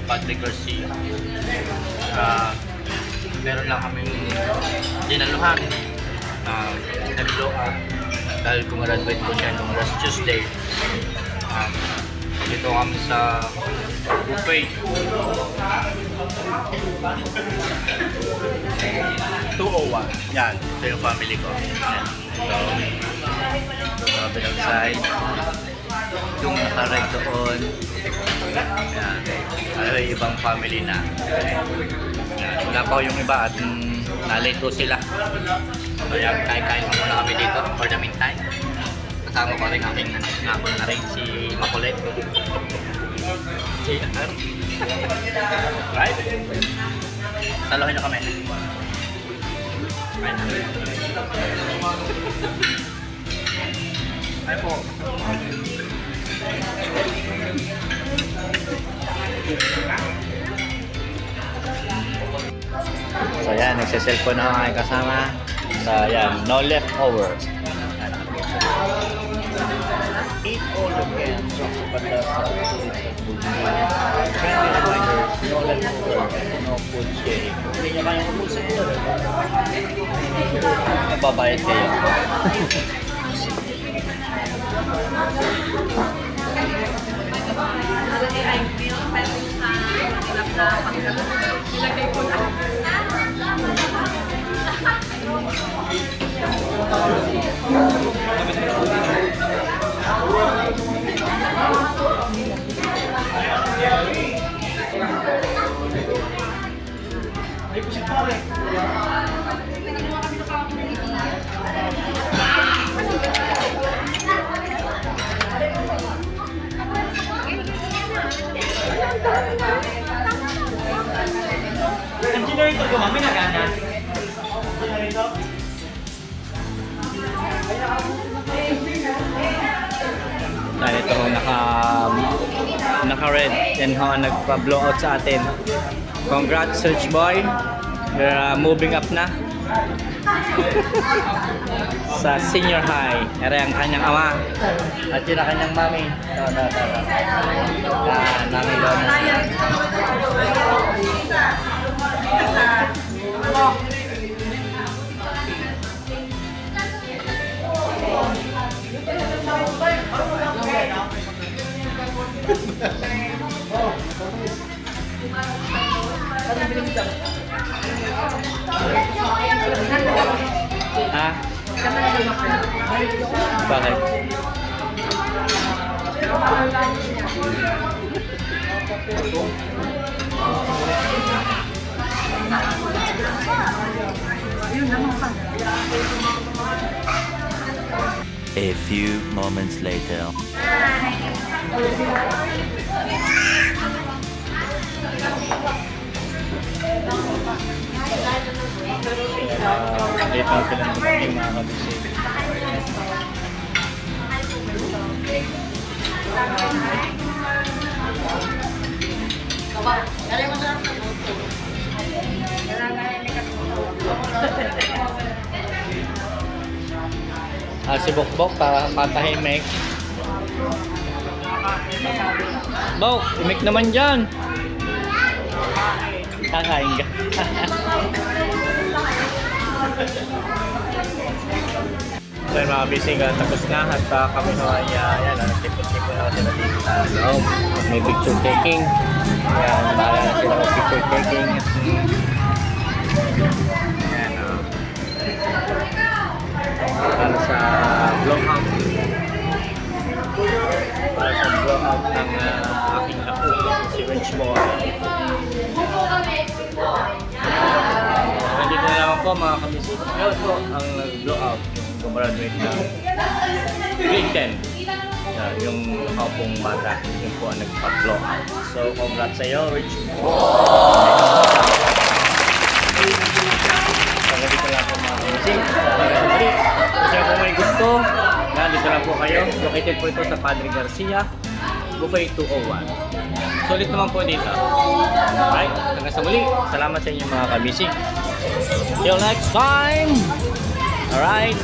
Padre Garcia. Meron lang kaming dinaluhan na nag-blow up dahil gumraduate po siya nung last Tuesday. Dito kami sa buffet. 201. Yan, ito yung family ko. Yan. So, sa kabilang side, yung naka-red doon. Yan. Ano yung ibang family na. Yan. Wala pa yung iba at na-late po sila. So yan, kain-kain muna kami dito for the meantime. Kasama ko rin aking ako na rin si Makulit. Si Ar. Right? Talohin na kami. Right. Ay po. So yan, nagsiselfone na ako aking kasama. So yan, no leftover. Eat all again. But the friendly reminders, no leftover, no food sharing. Hindi nyo kayang ubusin ito. Nababayad kayo. Ilagay ko na. Ang generator ko, mami, nagana. Generator? Dahil ito naka-red and nagpa-blow out sa atin. Congrats, Search Boy. You're moving up na sa senior high. Ere ang kanyang ama at yun ang kanyang mami. Mami Lona. Ha? Bakit? A few moments later. Dito ang sila ng mga kabisig. Si Bokbok para patahimik. Bok, imik naman dyan. Kakain ka. So yung mga bisig, tapos na at kami na yan, tipot-tipot na sila dito sa loob. May picture taking. Yan, bahala na sila ng picture taking. Yan, para sa blowout. Para sa blowout ng aking lapo, si Rich Boy. Nandito na lang po mga kabisig. Yun po ang nag-blowout. Yung gumraduate na grade 10. Yung nakapong bata. Yun po ang nagpa-blowout. So congrats sa iyo, Rich Boy. So nandito lang po mga kabisig. Kasi kung may gusto, nandito lang po kayo. Located po ito sa Padre Garcia, Buffet 201. Sulit naman po dito. Alright, hanggang sa muli. Salamat sa inyo mga kabisig. Till next time! Alright!